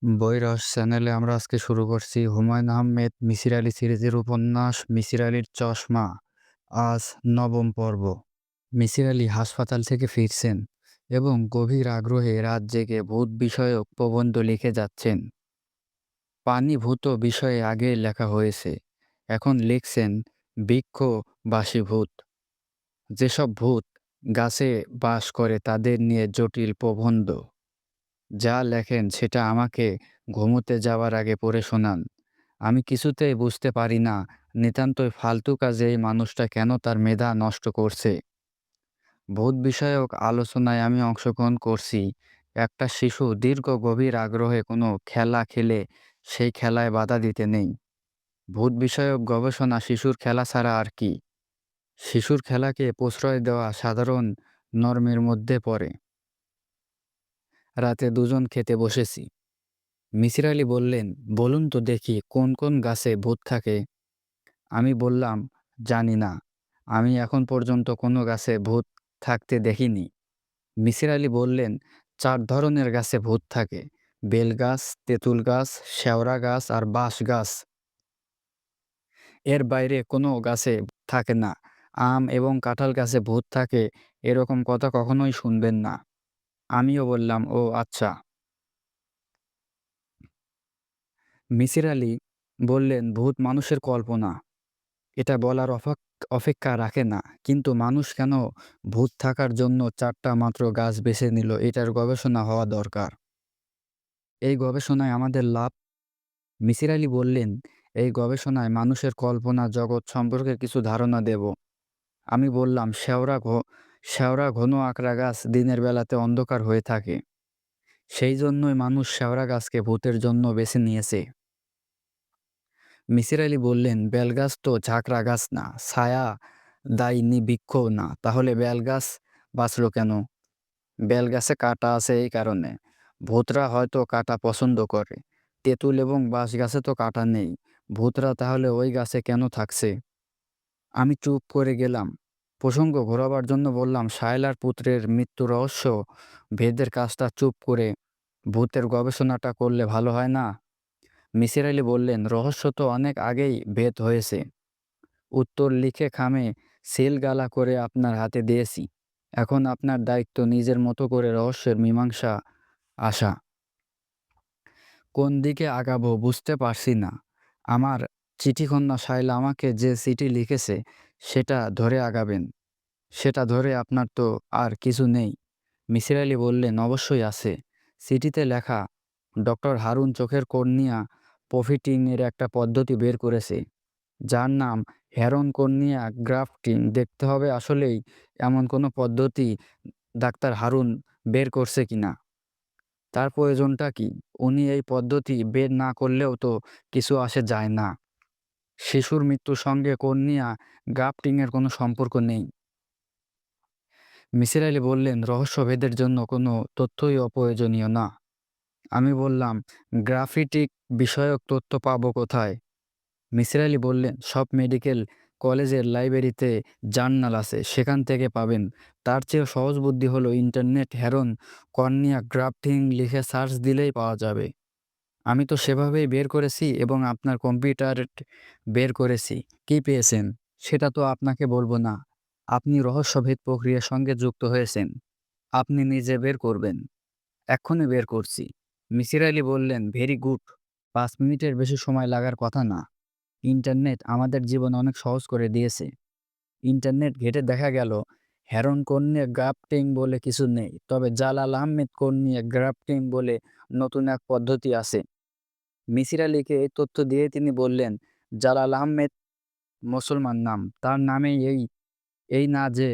বই রস চ্যানেলে আমরা আজকে শুরু করছি হুমায়ুন আহমেদ মিসির আলী সিরিজের উপন্যাস মিসির আলীর চশমা। আজ নবম পর্ব। মিসির আলী হাসপাতাল থেকে ফিরছেন এবং গভীর আগ্রহে রাত জেগে ভূত বিষয়ক প্রবন্ধ লিখে যাচ্ছেন। পানিভূত বিষয়ে আগে লেখা হয়েছে, এখন লিখছেন বৃক্ষ বাসীভূত। যেসব ভূত গাছে বাস করে তাদের নিয়ে জটিল প্রবন্ধ। যা লেখেন সেটা আমাকে ঘুমোতে যাওয়ার আগে পড়ে শোনান। আমি কিছুতেই বুঝতে পারি না নিতান্তই ফালতু কাজে এই মানুষটা কেন তার মেধা নষ্ট করছে। ভূত বিষয়ক আলোচনায় আমি অংশগ্রহণ করছি। একটা শিশু দীর্ঘ গভীর আগ্রহে কোনো খেলা খেলে সেই খেলায় বাধা দিতে নেই। ভূত বিষয়ক গবেষণা শিশুর খেলা ছাড়া আর কি? শিশুর খেলাকে প্রশ্রয় দেওয়া সাধারণ নর্মের মধ্যে পড়ে। রাতে দুজন খেতে বসেছি। মিসির আলী বললেন, বলুন তো দেখি কোন কোন গাছে ভূত থাকে। আমি বললাম, জানি না। আমি এখন পর্যন্ত কোনো গাছে ভূত থাকতে দেখিনি। মিসির আলী বললেন, 4 ধরনের গাছে ভূত থাকে: বেল গাছ, তেঁতুল গাছ, শেওড়া গাছ আর বাঁশ গাছ। এর বাইরে কোনো গাছে থাকে না। আম এবং কাঁঠাল গাছে ভূত থাকে এরকম কথা কখনোই শুনবেন না। আমিও বললাম, ও আচ্ছা। মিসির আলী বললেন, ভূত মানুষের কল্পনা। এটা বলার অপেক্ষা রাখে না। কিন্তু মানুষ কেন ভূত থাকার জন্য 4টা মাত্র গাছ বেছে নিল, এটার গবেষণা হওয়া দরকার। এই গবেষণায় আমাদের লাভ? মিসির আলী বললেন, এই গবেষণায় মানুষের কল্পনা জগৎ সম্পর্কে কিছু ধারণা দেব। আমি বললাম, শেওড়া ঘন আকড়া গাছ দিনের বেলাতে অন্ধকার হয়ে থাকে। সেই জন্যই মানুষ শেওড়া গাছকে ভূতের জন্য বেছে নিয়েছে। মিসির আলী বললেন, বেলগাছ তো ঝাঁকড়া গাছ না, ছায়া দায়নি বৃক্ষও না, তাহলে বেলগাছ বাঁচল কেন? বেলগাছে কাঁটা আছে এই কারণে। ভূতরা হয়তো কাঁটা পছন্দ করে। তেঁতুল এবং বাঁশ গাছে তো কাঁটা নেই। ভূতরা তাহলে ওই গাছে কেন থাকছে? আমি চুপ করে গেলাম। প্রসঙ্গ ঘোরাবার জন্য বললাম, শায়লার পুত্রের মৃত্যু রহস্য ভেদের কাজটা চুপ করে ভূতের গবেষণাটা করলে ভালো হয় না? মিসির আলী বললেন, রহস্য তো অনেক আগেই ভেদ হয়েছে। উত্তর লিখে খামে সিলগালা করে আপনার হাতে দিয়েছি। এখন আপনার দায়িত্ব নিজের মতো করে রহস্যের মীমাংসা আসা। কোন দিকে আগাবো বুঝতে পারছি না। আমার চিঠিকন্যা শায়লা আমাকে যে চিঠি লিখেছে সেটা ধরে আগাবেন। সেটা ধরে আপনার তো আর কিছু নেই। মিসির আলী বললেন, অবশ্যই আছে। চিঠিতে লেখা, ডক্টর হারুন চোখের কর্নিয়া প্রফিটিং এর একটা পদ্ধতি বের করেছে, যার নাম হেরন কর্নিয়া গ্রাফটিং। দেখতে হবে আসলেই এমন কোনো পদ্ধতি ডাক্তার হারুন বের করছে কিনা। তার প্রয়োজনটা কি? উনি এই পদ্ধতি বের না করলেও তো কিছু আসে যায় না। শিশুর মৃত্যুর সঙ্গে কর্নিয়া গ্রাফটিংয়ের কোনো সম্পর্ক নেই। মিসির আলী বললেন, রহস্যভেদের জন্য কোনো তথ্যই অপ্রয়োজনীয় না। আমি বললাম, গ্রাফিটিক বিষয়ক তথ্য পাবো কোথায়? মিসির আলী বললেন, সব মেডিকেল কলেজের লাইব্রেরিতে জার্নাল আছে, সেখান থেকে পাবেন। তার চেয়েও সহজ বুদ্ধি হলো ইন্টারনেট হেরন কর্নিয়া গ্রাফটিং লিখে সার্চ দিলেই পাওয়া যাবে। আমি তো সেভাবেই বের করেছি এবং আপনার কম্পিউটার বের করেছি। কি পেয়েছেন সেটা তো আপনাকে বলবো না। আপনি রহস্যভেদ প্রক্রিয়ার সঙ্গে যুক্ত হয়েছেন। আপনি নিজে বের করবেন। এক্ষুনি বের করছি। মিসির আলী বললেন, ভেরি গুড। 5 মিনিটের বেশি সময় লাগার কথা না। ইন্টারনেট আমাদের জীবন অনেক সহজ করে দিয়েছে। ইন্টারনেট ঘেঁটে দেখা গেল হেরন কর্নিয়া গ্রাফটিং বলে কিছু নেই, তবে জালাল আহমেদ কর্নিয়া গ্রাফটিং বলে নতুন এক পদ্ধতি আছে। মিসির আলীকে এই তথ্য দিয়ে তিনি বললেন, জালাল আহমেদ মুসলমান নাম, তার নামেই এই না যে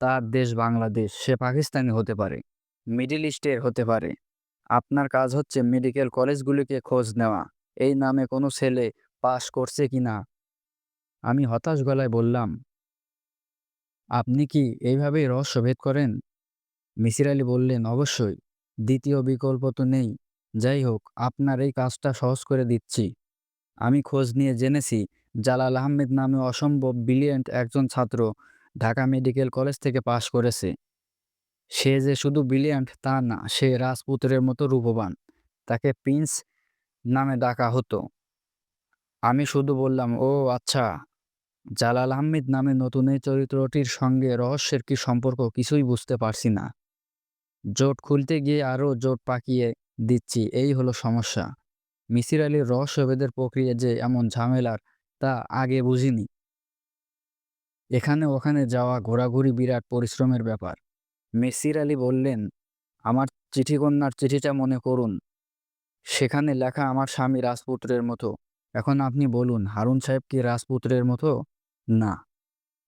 তার দেশ বাংলাদেশ, সে পাকিস্তানি হতে পারে, মিডল ইস্টের হতে পারে। আপনার কাজ হচ্ছে মেডিকেল কলেজগুলিকে খোঁজ নেওয়া, এই নামে কোনো ছেলে পাশ করছে কিনা। আমি হতাশ গলায় বললাম, আপনি কি এইভাবেই রহস্যভেদ করেন? মিসির আলী বললেন, অবশ্যই। দ্বিতীয় বিকল্প তো নেই। যাই হোক, আপনার এই কাজটা সহজ করে দিচ্ছি। আমি খোঁজ নিয়ে জেনেছি, জালাল আহমেদ নামে অসম্ভব ব্রিলিয়েন্ট একজন ছাত্র ঢাকা মেডিকেল কলেজ থেকে পাশ করেছে। সে যে শুধু ব্রিলিয়ান্ট তা না, সে রাজপুত্রের মতো রূপবান। তাকে প্রিন্স নামে ডাকা হতো। আমি শুধু বললাম, ও আচ্ছা। জালাল আহমেদ নামে নতুন এই চরিত্রটির সঙ্গে রহস্যের কি সম্পর্ক কিছুই বুঝতে পারছি না। জোট খুলতে গিয়ে আরও জোট পাকিয়ে দিচ্ছি, এই হলো সমস্যা। মিসির আলির রহস্যভেদের প্রক্রিয়া যে এমন ঝামেলার তা আগে বুঝিনি। এখানে ওখানে যাওয়া ঘোরাঘুরি বিরাট পরিশ্রমের ব্যাপার। মিসির আলি বললেন, আমার চিঠিকন্যার চিঠিটা মনে করুন। সেখানে লেখা আমার স্বামী রাজপুত্রের মতো। এখন আপনি বলুন, হারুন সাহেব কি রাজপুত্রের মতো? না।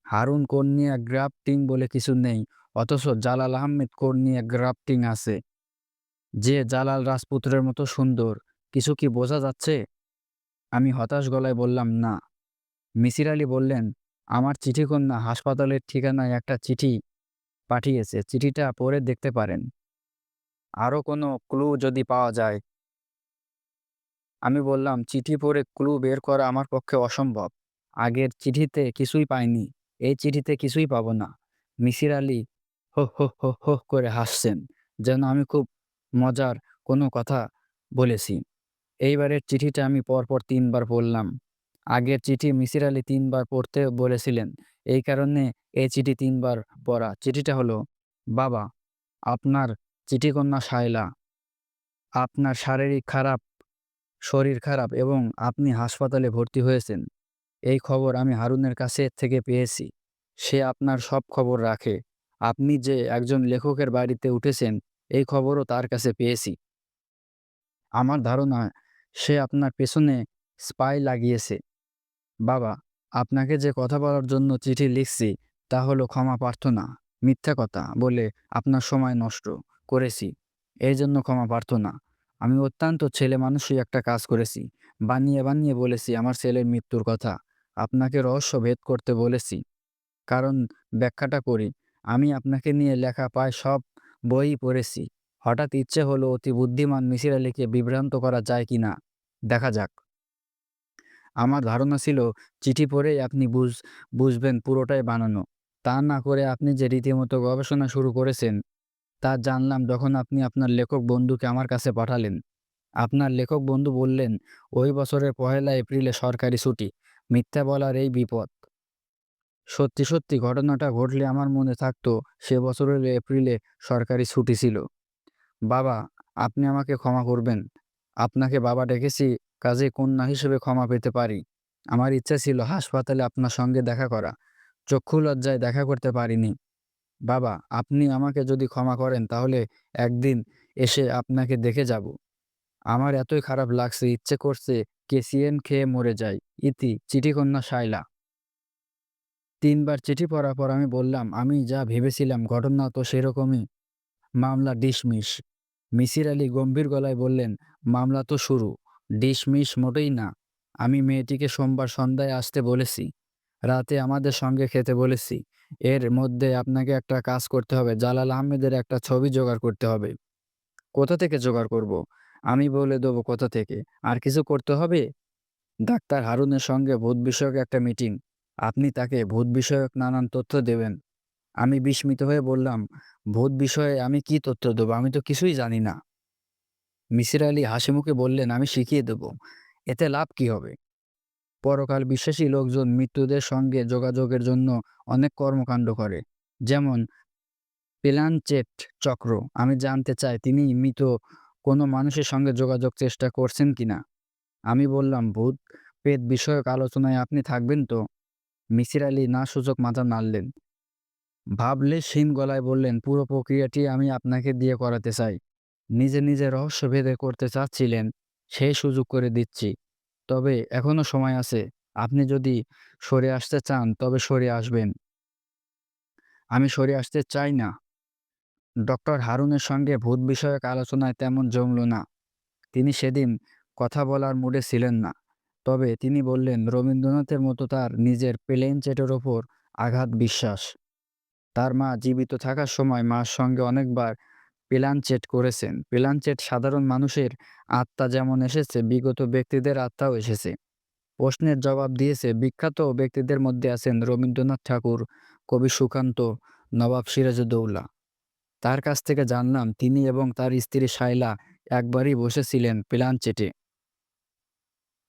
হারুন কর্নিয়া গ্রাফটিং বলে কিছু নেই, অথচ জালাল আহমেদ কর্নিয়া গ্রাফটিং আছে। যে জালাল রাজপুত্রের মতো সুন্দর, কিছু কি বোঝা যাচ্ছে? আমি হতাশ গলায় বললাম, না। মিসির আলি বললেন, আমার চিঠিকন্যা হাসপাতালের ঠিকানায় একটা চিঠি পাঠিয়েছে, চিঠিটা পড়ে দেখতে পারেন। আরও কোনো ক্লু যদি পাওয়া যায়। আমি বললাম, চিঠি পড়ে ক্লু বের করা আমার পক্ষে অসম্ভব। আগের চিঠিতে কিছুই পাইনি, এই চিঠিতে কিছুই পাবো না। মিসির আলি হো হো হো হো করে হাসছেন, যেন আমি খুব মজার কোনো কথা বলেছি। এইবারের চিঠিটা আমি পরপর ৩ বার পড়লাম। আগের চিঠি মিসির আলি ৩ বার পড়তে বলেছিলেন, এই কারণে এই চিঠি ৩ বার পড়া। চিঠিটা হলো, বাবা, আপনার চিঠিকন্যা শায়লা, আপনার শরীর খারাপ এবং আপনি হাসপাতালে ভর্তি হয়েছেন। এই খবর আমি হারুনের কাছে থেকে পেয়েছি। সে আপনার সব খবর রাখে। আপনি যে একজন লেখকের বাড়িতে উঠেছেন, এই খবরও তার কাছে পেয়েছি। আমার ধারণা সে আপনার পেছনে স্পাই লাগিয়েছে। বাবা, আপনাকে যে কথা বলার জন্য চিঠি লিখছি তা হলো ক্ষমা প্রার্থনা। মিথ্যা কথা বলে আপনার সময় নষ্ট করেছি, এই জন্য ক্ষমা প্রার্থনা। আমি অত্যন্ত ছেলেমানুষি একটা কাজ করেছি। বানিয়ে বানিয়ে বলেছি আমার ছেলের মৃত্যুর কথা। আপনাকে রহস্য ভেদ করতে বলেছি। কারণ ব্যাখ্যাটা করি। আমি আপনাকে নিয়ে লেখা প্রায় সব বইই পড়েছি। হঠাৎ ইচ্ছে হলো অতি বুদ্ধিমান মিসির আলীকে বিভ্রান্ত করা যায় কিনা দেখা যাক। আমার ধারণা ছিল চিঠি পড়েই আপনি বুঝবেন পুরোটাই বানানো। তা না করে আপনি যে রীতিমতো গবেষণা শুরু করেছেন তা জানলাম যখন আপনি আপনার লেখক বন্ধুকে আমার কাছে পাঠালেন। আপনার লেখক বন্ধু বললেন, ওই বছরের ১লা এপ্রিলে সরকারি ছুটি। মিথ্যা বলার এই বিপদ। সত্যি সত্যি ঘটনাটা ঘটলে আমার মনে থাকতো সে বছরের এপ্রিলে সরকারি ছুটি ছিল। বাবা, আপনি আমাকে ক্ষমা করবেন। আপনাকে বাবা ডেকেছি, কাজেই কন্যা হিসেবে ক্ষমা পেতে পারি। আমার ইচ্ছা ছিল হাসপাতালে আপনার সঙ্গে দেখা করা। চক্ষু লজ্জায় দেখা করতে পারিনি। বাবা, আপনি আমাকে যদি ক্ষমা করেন তাহলে একদিন এসে আপনাকে দেখে যাব। আমার এতই খারাপ লাগছে, ইচ্ছে করছে কেসিএন খেয়ে মরে যাই। ইতি চিঠিকন্যা শায়লা। ৩ বার চিঠি পড়ার পর আমি বললাম, আমি যা ভেবেছিলাম ঘটনা তো সেরকমই। মামলা ডিসমিস। মিসির আলি গম্ভীর গলায় বললেন, মামলা তো শুরু, ডিসমিস মোটেই না। আমি মেয়েটিকে সোমবার সন্ধ্যায় আসতে বলেছি। রাতে আমাদের সঙ্গে খেতে বলেছি। এর মধ্যে আপনাকে একটা কাজ করতে হবে। জালাল আহমেদের একটা ছবি জোগাড় করতে হবে। কোথা থেকে জোগাড় করব? আমি বলে দেবো কোথা থেকে। আর কিছু করতে হবে? ডাক্তার হারুনের সঙ্গে ভূত বিষয়ক একটা মিটিং। আপনি তাকে ভূত বিষয়ক নানান তথ্য দেবেন। আমি বিস্মিত হয়ে বললাম, ভূত বিষয়ে আমি কি তথ্য দেবো? আমি তো কিছুই জানি না। মিসির আলি হাসিমুখে বললেন, আমি শিখিয়ে দেব। এতে লাভ কি হবে? পরকাল বিশ্বাসী লোকজন মৃতদের সঙ্গে যোগাযোগের জন্য অনেক কর্মকাণ্ড করে। যেমন প্ল্যানচেট চক্র। আমি জানতে চাই তিনি মৃত কোনো মানুষের সঙ্গে যোগাযোগ চেষ্টা করছেন কিনা। আমি বললাম, ভূত প্রেত বিষয়ক আলোচনায় আপনি থাকবেন তো? মিসির আলি না সূচক মাথা নাড়লেন। ভাবলেশহীন গলায় বললেন, পুরো প্রক্রিয়াটি আমি আপনাকে দিয়ে করাতে চাই। নিজে নিজে রহস্য ভেদে করতে চাচ্ছিলেন, সেই সুযোগ করে দিচ্ছি। তবে এখনো সময় আছে। আপনি যদি সরে আসতে চান তবে সরে আসবেন। আমি সরে আসতে চাই না। ডক্টর হারুনের সঙ্গে ভূত বিষয়ক আলোচনায় তেমন জমল না। তিনি সেদিন কথা বলার মুডে ছিলেন না। তবে তিনি বললেন, রবীন্দ্রনাথের মতো তার নিজের প্লেন চেটের ওপর আঘাত বিশ্বাস। তার মা জীবিত থাকার সময় মার সঙ্গে অনেকবার প্ল্যানচেট করেছেন। প্ল্যানচেট সাধারণ মানুষের আত্মা যেমন এসেছে, বিগত ব্যক্তিদের আত্মাও এসেছে। প্রশ্নের জবাব দিয়েছে। বিখ্যাত ব্যক্তিদের মধ্যে আছেন রবীন্দ্রনাথ ঠাকুর, কবি সুকান্ত, নবাব সিরাজউদ্দৌলা। তার কাছ থেকে জানলাম তিনি এবং তার স্ত্রী শায়লা একবারই বসেছিলেন প্ল্যানচেটে।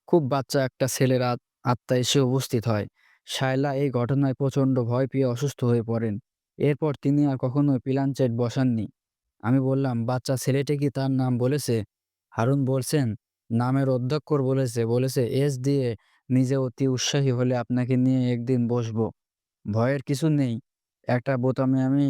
খুব বাচ্চা একটা ছেলের আত্মা এসে উপস্থিত হয়। শায়লা এই ঘটনায় প্রচণ্ড ভয় পেয়ে অসুস্থ হয়ে পড়েন। এরপর তিনি আর কখনোই প্লানচেট বসাননি। আমি বললাম, বাচ্চা ছেলেটি কি তার নাম বলেছে? হারুন বলছেন, নামের অধ্যক্ষর বলেছে এস দিয়ে। নিজে অতি উৎসাহী হলে আপনাকে নিয়ে একদিন বসবো। ভয়ের কিছু নেই। একটা বোতামে আমি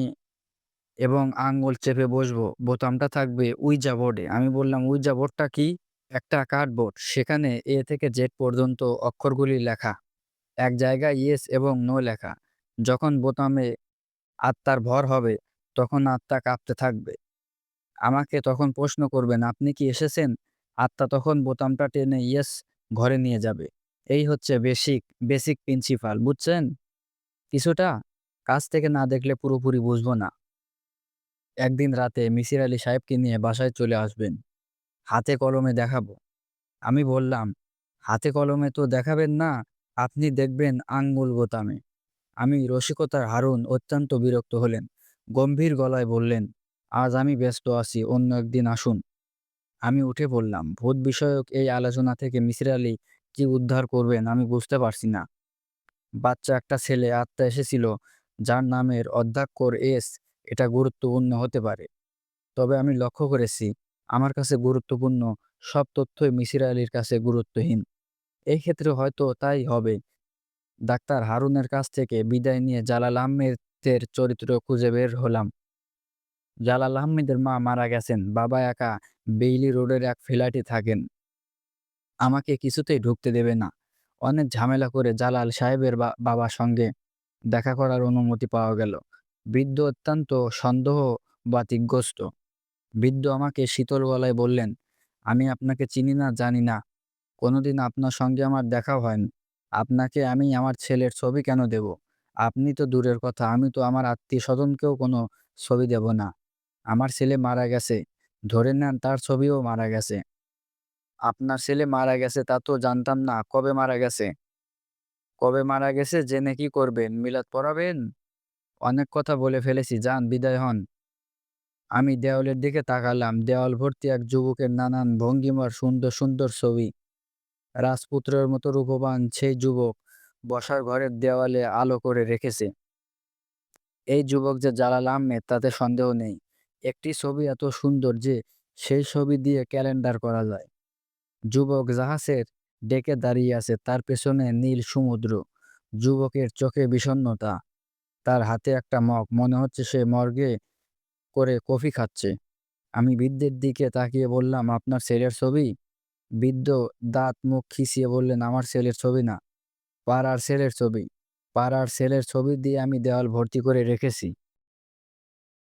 এবং আঙ্গুল চেপে বসবো। বোতামটা থাকবে উইজা বোর্ডে। আমি বললাম, উইজা বোর্ডটা কি? একটা কার্ডবোর্ড। সেখানে এ থেকে জেড পর্যন্ত অক্ষরগুলি লেখা। এক জায়গায় ইয়েস এবং নো লেখা। যখন বোতামে আত্মার ভর হবে, তখন আত্মা কাঁপতে থাকবে। আমাকে তখন প্রশ্ন করবেন, আপনি কি এসেছেন? আত্মা তখন বোতামটা টেনে ইয়েস ঘরে নিয়ে যাবে। এই হচ্ছে বেসিক প্রিন্সিপাল। বুঝছেন? কিছুটা? কাছ থেকে না দেখলে পুরোপুরি বুঝবো না। একদিন রাতে মিসির আলি সাহেবকে নিয়ে বাসায় চলে আসবেন। হাতে কলমে দেখাবো। আমি বললাম, হাতে কলমে তো দেখাবেন না, আপনি দেখবেন আঙ্গুল বোতামে। আমি রসিকতার হারুন অত্যন্ত বিরক্ত হলেন। গম্ভীর গলায় বললেন, আজ আমি ব্যস্ত আছি, অন্য একদিন আসুন। আমি উঠে পড়লাম। ভূত বিষয়ক এই আলোচনা থেকে মিসির আলি কি উদ্ধার করবেন আমি বুঝতে পারছি না। বাচ্চা একটা ছেলে আত্মা এসেছিল, যার নামের অধ্যাক্ষর এস। এটা গুরুত্বপূর্ণ হতে পারে। তবে আমি লক্ষ্য করেছি, আমার কাছে গুরুত্বপূর্ণ সব তথ্যই মিসির আলির কাছে গুরুত্বহীন। এই ক্ষেত্রে হয়তো তাই হবে। ডাক্তার হারুনের কাছ থেকে বিদায় নিয়ে জালাল আহমেদের চরিত্র খুঁজে বের হলাম। জালাল আহমেদের মা মারা গেছেন। বাবা একা বেইলি রোডের এক ফ্ল্যাটে থাকেন। আমাকে কিছুতেই ঢুকতে দেবে না। অনেক ঝামেলা করে জালাল সাহেবের বাবার সঙ্গে দেখা করার অনুমতি পাওয়া গেল। বৃদ্ধ অত্যন্ত সন্দেহবাতিগ্রস্ত। বৃদ্ধ আমাকে শীতল গলায় বললেন, আমি আপনাকে চিনি না, জানি না। কোনোদিন আপনার সঙ্গে আমার দেখাও হয়নি। আপনাকে আমি আমার ছেলের ছবি কেন দেব? আপনি তো দূরের কথা, আমি তো আমার আত্মীয়স্বজনকেও কোনো ছবি দেব না। আমার ছেলে মারা গেছে। ধরে নেন তার ছবিও মারা গেছে। আপনার ছেলে মারা গেছে তা তো জানতাম না। কবে মারা গেছে? কবে মারা গেছে জেনে কি করবেন? মিলাদ পড়াবেন? অনেক কথা বলে ফেলেছি, যান বিদায় হন। আমি দেওয়ালের দিকে তাকালাম। দেওয়াল ভর্তি এক যুবকের নানান ভঙ্গিমার সুন্দর সুন্দর ছবি। রাজপুত্রের মতো রূপবান সেই যুবক বসার ঘরের দেওয়ালে আলো করে রেখেছে। এই যুবক যে জালাল আহমেদ তাতে সন্দেহ নেই। একটি ছবি এত সুন্দর যে সেই ছবি দিয়ে ক্যালেন্ডার করা যায়। যুবক জাহাজের ডেকে দাঁড়িয়ে আছে, তার পেছনে নীল সমুদ্র। যুবকের চোখে বিষণ্ণতা, তার হাতে একটা মগ, মনে হচ্ছে সে মর্গে করে কফি খাচ্ছে। আমি বৃদ্ধের দিকে তাকিয়ে বললাম, আপনার ছেলের ছবি? বৃদ্ধ দাঁত মুখ খিঁচিয়ে বললেন, আমার ছেলের ছবি না, পাড়ার ছেলের ছবি। পাড়ার ছেলের ছবি দিয়ে আমি দেওয়াল ভর্তি করে রেখেছি।